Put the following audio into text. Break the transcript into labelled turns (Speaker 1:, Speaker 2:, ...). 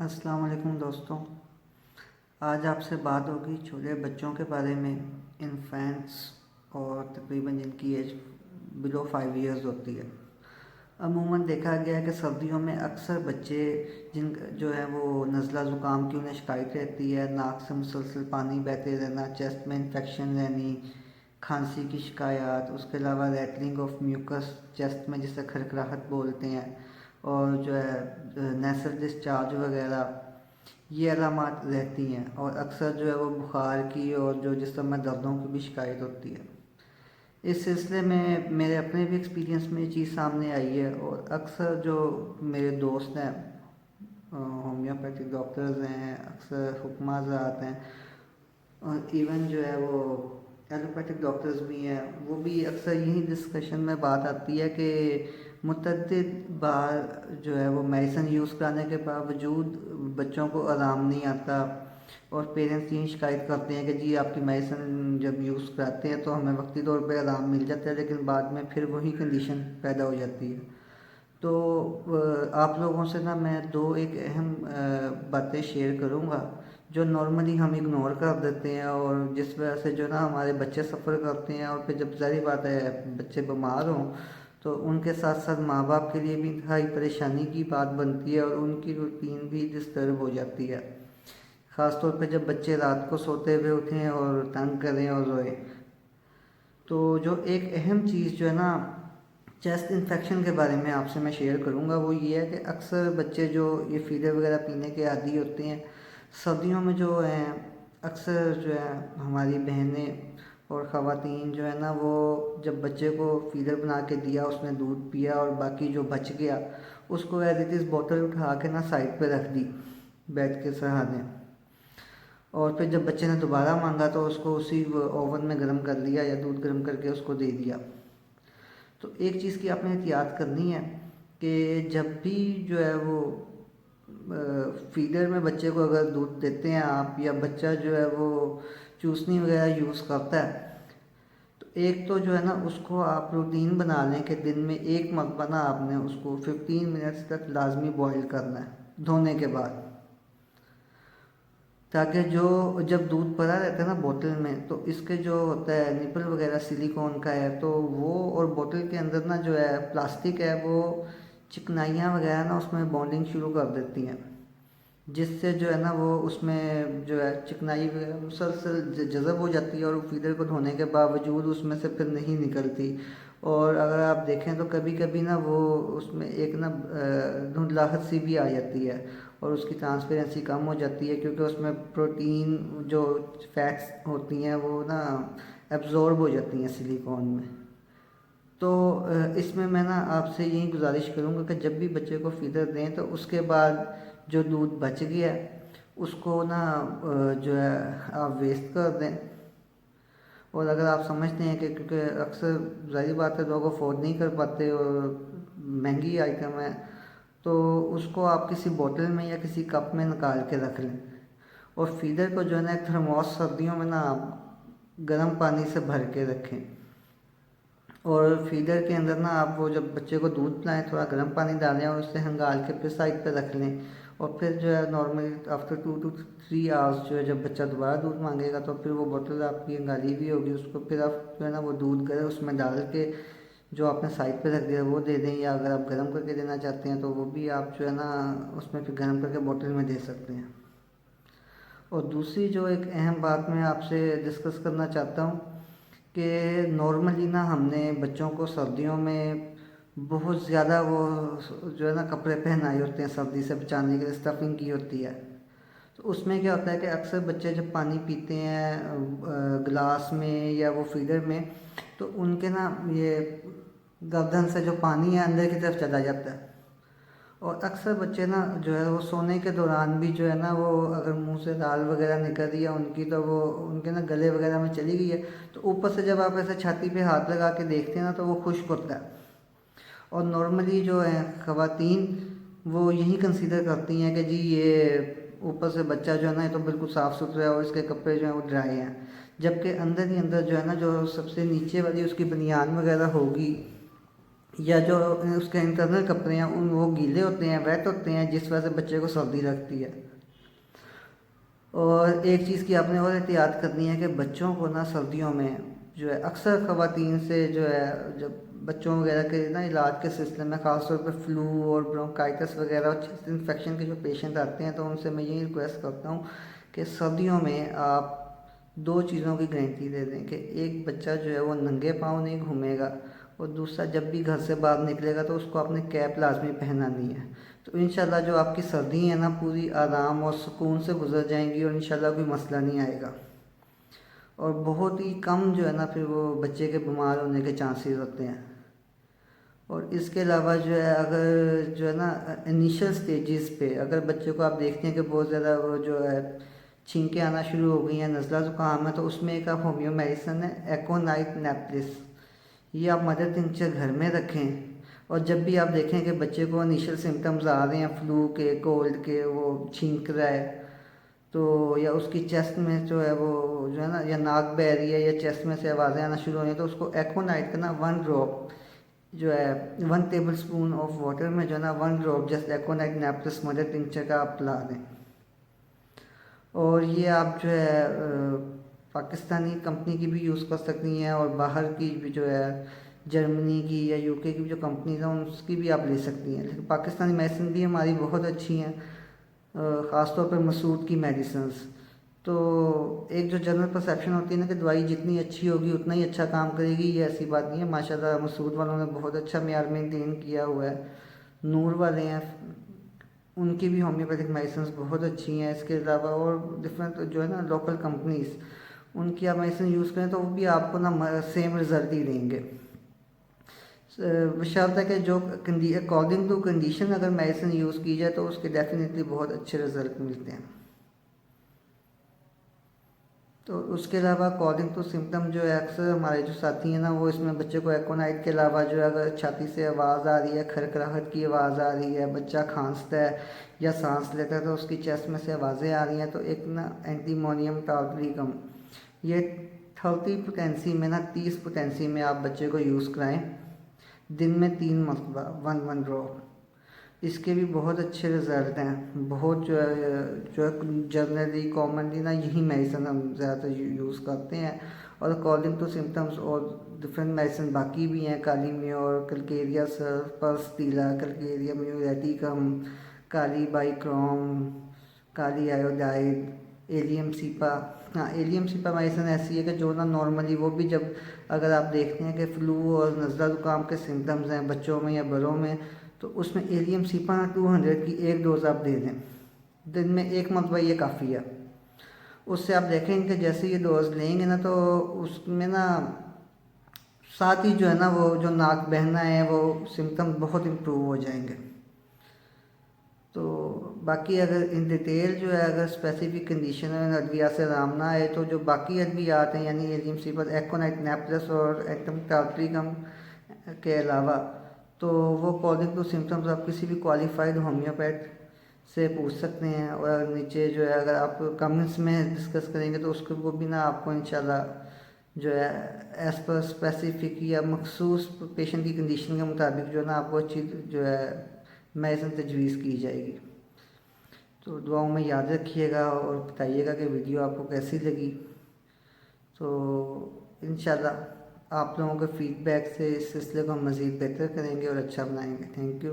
Speaker 1: अस्सलाम वालेकुम दोस्तों। आज आपसे बात होगी छोटे बच्चों के बारे में, इन्फेंट्स और तकरीबन जिनकी एज बिलो 5 इयर्स होती है। अमूमन देखा गया है कि सर्दियों में अक्सर बच्चे जिन जो है वो नज़ला ज़ुकाम की उन्हें शिकायत रहती है, नाक से मुसलसल पानी बहते रहना, चेस्ट में इन्फेक्शन रहनी, खांसी की शिकायत, उसके अलावा रैटलिंग ऑफ म्यूकस चेस्ट में जिसे खरखराहट बोलते हैं, और जो है नेसल डिस्चार्ज वगैरह, ये अलामात रहती हैं। और अक्सर जो है वो बुखार की और जो जिस्म में दर्दों की भी शिकायत होती है। इस सिलसिले में मेरे अपने भी एक्सपीरियंस में ये चीज़ सामने आई है, और अक्सर जो मेरे दोस्त हैं होम्योपैथिक डॉक्टर्स हैं, अक्सर हुक्मा ज़रात हैं, और इवन जो है वो एलोपैथिक डॉक्टर्स भी हैं, वो भी अक्सर यही डिस्कशन में बात आती है कि मुतअद्दिद बार जो है वो मेडिसिन यूज़ कराने के बावजूद बच्चों को आराम नहीं आता, और पेरेंट्स यही शिकायत करते हैं कि जी आपकी मेडिसिन जब यूज़ कराते हैं तो हमें वक्ती तौर पे आराम मिल जाता है, लेकिन बाद में फिर वही कंडीशन पैदा हो जाती है। तो आप लोगों से ना मैं दो एक अहम बातें शेयर करूँगा जो नॉर्मली हम इग्नोर कर देते हैं, और जिस वजह से जो ना हमारे बच्चे सफ़र करते हैं, और फिर जब ज़ाहिर बात है बच्चे बीमार हों तो उनके साथ साथ माँ बाप के लिए भी इंतहाई परेशानी की बात बनती है, और उनकी रूटीन भी डिस्टर्ब हो जाती है। ख़ास तौर पे जब बच्चे रात को सोते हुए उठें और तंग करें और रोएं। तो जो एक अहम चीज़ जो है ना चेस्ट इन्फेक्शन के बारे में आपसे मैं शेयर करूँगा, वो ये है कि अक्सर बच्चे जो ये फीडर वगैरह पीने के आदी होते हैं, सर्दियों में जो हैं अक्सर जो है हमारी बहनें और ख़वातीन जो है ना वो जब बच्चे को फीडर बना के दिया, उसने दूध पिया और बाकी जो बच गया उसको एज इट इज़ बोतल उठा के ना साइड पे रख दी बेड के सहारे, और फिर जब बच्चे ने दोबारा मांगा तो उसको उसी ओवन में गर्म कर लिया या दूध गर्म करके उसको दे दिया। तो एक चीज़ की आपने एहतियात करनी है कि जब भी जो है वो फीडर में बच्चे को अगर दूध देते हैं आप, या बच्चा जो है वो चूसनी वगैरह यूज़ करता है, तो एक तो जो है ना उसको आप रूटीन बना लें कि दिन में एक मरतबा ना आपने उसको 15 मिनट्स तक लाजमी बॉईल करना है धोने के बाद, ताकि जो जब दूध पड़ा रहता है ना बोतल में, तो इसके जो होता है निपल वगैरह सिलिकॉन का है, तो वो और बोतल के अंदर ना जो है प्लास्टिक है वो चिकनाइयाँ वगैरह ना उसमें बॉन्डिंग शुरू कर देती हैं, जिससे जो है ना वो उसमें जो है चिकनाई वगैरह मुसलसल जज़ब हो जाती है, और फीडर को धोने के बावजूद उसमें से फिर नहीं निकलती। और अगर आप देखें तो कभी कभी ना वो उसमें एक ना धुंधलाहट सी भी आ जाती है, और उसकी ट्रांसपेरेंसी कम हो जाती है, क्योंकि उसमें प्रोटीन जो फैट्स होती हैं वो ना एब्जॉर्ब हो जाती हैं सिलिकॉन में। तो इसमें मैं ना आपसे यही गुजारिश करूँगा कि जब भी बच्चे को फीडर दें तो उसके बाद जो दूध बच गया उसको ना जो है आप वेस्ट कर दें। और अगर आप समझते हैं कि क्योंकि अक्सर ज़ाहिर बात है लोग अफोर्ड नहीं कर पाते और महंगी आइटम है, तो उसको आप किसी बोतल में या किसी कप में निकाल के रख लें, और फीडर को जो है ना एक थर्मोस सर्दियों में ना आप गर्म पानी से भर के रखें, और फीडर के अंदर ना आप वो जब बच्चे को दूध पिलाएं थोड़ा गर्म पानी डालें और उससे हंगाल के फिर साइड पे रख लें, और फिर जो है नॉर्मली आफ्टर 2 to 3 आवर्स जो है जब बच्चा दोबारा दूध मांगेगा तो फिर वो बोतल आपकी हंगाली भी होगी, उसको फिर आप जो है ना वो दूध गर्म उसमें डाल के जो आपने साइड पे रख दिया वो दे दें, या अगर आप गर्म करके देना चाहते हैं तो वो भी आप जो है ना उसमें फिर गर्म करके बोतल में दे सकते हैं। और दूसरी जो एक अहम बात मैं आपसे डिस्कस करना चाहता हूँ कि नॉर्मली ना हमने बच्चों को सर्दियों में बहुत ज़्यादा वो जो है ना कपड़े पहनाए होते हैं सर्दी से बचाने के लिए, स्टफिंग की होती है। तो उसमें क्या होता है कि अक्सर बच्चे जब पानी पीते हैं गिलास में या वो फीडर में, तो उनके ना ये गर्दन से जो पानी है अंदर की तरफ चला जाता है, और अक्सर बच्चे ना जो है वो सोने के दौरान भी जो है ना वो अगर मुंह से दाल वगैरह निकल रही है उनकी, तो वो उनके ना गले वगैरह में चली गई है, तो ऊपर से जब आप ऐसे छाती पे हाथ लगा के देखते हैं ना तो वो खुश्क होता है। और नॉर्मली जो है ख़वातीन वो यही कंसीडर करती हैं कि जी ये ऊपर से बच्चा जो है ना ये तो बिल्कुल साफ़ सुथरा है और इसके कपड़े जो हैं वो ड्राई हैं, जबकि अंदर ही अंदर जो है ना जो सबसे नीचे वाली उसकी बनियान वगैरह होगी या जो उसके इंटरनल कपड़े हैं उन वो गीले होते हैं, वेट होते हैं, जिस वजह से बच्चे को सर्दी लगती है। और एक चीज़ की आपने और एहतियात करनी है कि बच्चों को ना सर्दियों में जो है अक्सर ख़वातीन से जो है जब बच्चों वगैरह के ना इलाज के सिलसिले में ख़ासतौर पर फ्लू और ब्रोंकाइटिस वगैरह और चेस्ट इन्फेक्शन के जो पेशेंट आते हैं तो उनसे मैं यही रिक्वेस्ट करता हूँ कि सर्दियों में आप दो चीज़ों की गारंटी दे दें कि एक बच्चा जो है वो नंगे पाँव नहीं घूमेगा, और दूसरा जब भी घर से बाहर निकलेगा तो उसको आपने कैप लाजमी पहनानी है। तो इंशाल्लाह जो आपकी सर्दी है ना पूरी आराम और सुकून से गुजर जाएंगी और इंशाल्लाह कोई मसला नहीं आएगा। और बहुत ही कम जो है ना फिर वो बच्चे के बीमार होने के चांसेस होते हैं। और इसके अलावा जो है अगर जो है ना इनिशियल स्टेजेस पे अगर बच्चे को आप देखते हैं कि बहुत ज़्यादा वो जो है छींकें आना शुरू हो गई हैं, नज़ला ज़ुकाम है, तो उसमें एक आप होम्यो मेडिसन है एकोनाइट नेपलिस, ये आप मदर टिंचर घर में रखें। और जब भी आप देखें कि बच्चे को इनिशियल सिम्टम्स आ रहे हैं फ्लू के, कोल्ड के, वो छींक रहा है तो या उसकी चेस्ट में जो है वो जो है ना या नाक बह रही है या चेस्ट में से आवाज़ें आना शुरू हो रही हैं, तो उसको एकोनाइट का ना 1 ड्रॉप जो है 1 टेबल स्पून ऑफ वाटर में जो है ना 1 ड्रॉप जस्ट एकोनाइट नेपलिस मदर टिंचर का आप पिला दें। और ये आप जो है पाकिस्तानी कंपनी की भी यूज़ कर सकती हैं और बाहर की भी जो है जर्मनी की या यूके की भी जो कंपनीज हैं उसकी भी आप ले सकती हैं, लेकिन पाकिस्तानी मेडिसिन भी हमारी बहुत अच्छी हैं, ख़ासतौर पर मसूद की मेडिसिन्स। तो एक जो जनरल परसेप्शन होती है ना कि दवाई जितनी अच्छी होगी उतना ही अच्छा काम करेगी, ये ऐसी बात नहीं है। माशाल्लाह मसूद वालों ने बहुत अच्छा मेयार मेंटेन किया हुआ है। नूर वाले हैं, उनकी भी होम्योपैथिक मेडिसिन बहुत अच्छी हैं। इसके अलावा और डिफरेंट जो है ना लोकल कंपनीज, उनकी आप मेडिसिन यूज़ करें तो वो भी आपको ना सेम रिज़ल्ट ही देंगे। बशर्ते कि जो अकॉर्डिंग टू कंडीशन अगर मेडिसिन यूज़ की जाए तो उसके डेफिनेटली बहुत अच्छे रिजल्ट मिलते हैं। तो उसके अलावा अकॉर्डिंग टू सिम्टम जो है अक्सर हमारे जो साथी हैं ना वो इसमें बच्चे को एकोनाइट के अलावा जो है अगर छाती से आवाज़ आ रही है, खरखराहट की आवाज़ आ रही है, बच्चा खांसता है या सांस लेता है तो उसकी चेस्ट में से आवाज़ें आ रही हैं, तो एक ना एंटीमोनियम टालग्रीकम, ये 30 पोटेंसी में ना 30 पोटेंसी में आप बच्चे को यूज़ कराएं दिन में 3 मरतबा 1 ड्रॉप। इसके भी बहुत अच्छे रिज़ल्ट हैं। बहुत जो है जनरली कॉमनली ना यही मेडिसिन हम ज़्यादातर यूज़ करते हैं। और अकॉर्डिंग टू सिम्टम्स और डिफरेंट मेडिसिन बाकी भी हैं, काली म्योर, कलकेरिया सर्फ, पर्सटीला, कलकेरिया म्यूरेटिकम, काली बाइक्रोम, काली आयोडाइड, एलियम सीपा। हाँ, एलियम सीपा मेडिसिन ऐसी है कि जो ना नॉर्मली वो भी जब अगर आप देखते हैं कि फ्लू और नज़ला ज़ुकाम के सिम्टम्स हैं बच्चों में या बड़ों में, तो उसमें एलियम सीपा 200 की एक डोज़ आप दे दें दिन में 1 मरतबा, ये काफ़ी है। उससे आप देखेंगे कि जैसे ये डोज लेंगे ना तो उसमें ना साथ ही जो है ना वो जो नाक बहना है वो सिम्टम बहुत इम्प्रूव हो जाएंगे। तो बाकी अगर इन डिटेल जो है अगर स्पेसिफिक कंडीशन में अद्वियात से आराम ना आए तो जो बाकी अद्वियात हैं यानी एलियम सीपा, एकोनाइट नेपलस और एटम टार्ट्रिकम के अलावा, तो वो अकॉर्डिंग टू सिम्टम्स आप किसी भी क्वालिफाइड होम्योपैथ से पूछ सकते हैं। और नीचे जो है अगर आप कमेंट्स में डिस्कस करेंगे तो उसको वो भी ना आपको इंशाल्लाह जो है एज़ पर स्पेसिफिक या मखसूस पेशेंट की कंडीशन के मुताबिक जो है ना आपको अच्छी जो है मेडिसिन तजवीज़ की जाएगी। तो दुआओं में याद रखिएगा और बताइएगा कि वीडियो आपको कैसी लगी। तो इंशाल्लाह आप लोगों के फीडबैक से इस सिलसिले को हम मज़ीद बेहतर करेंगे और अच्छा बनाएंगे। Thank you.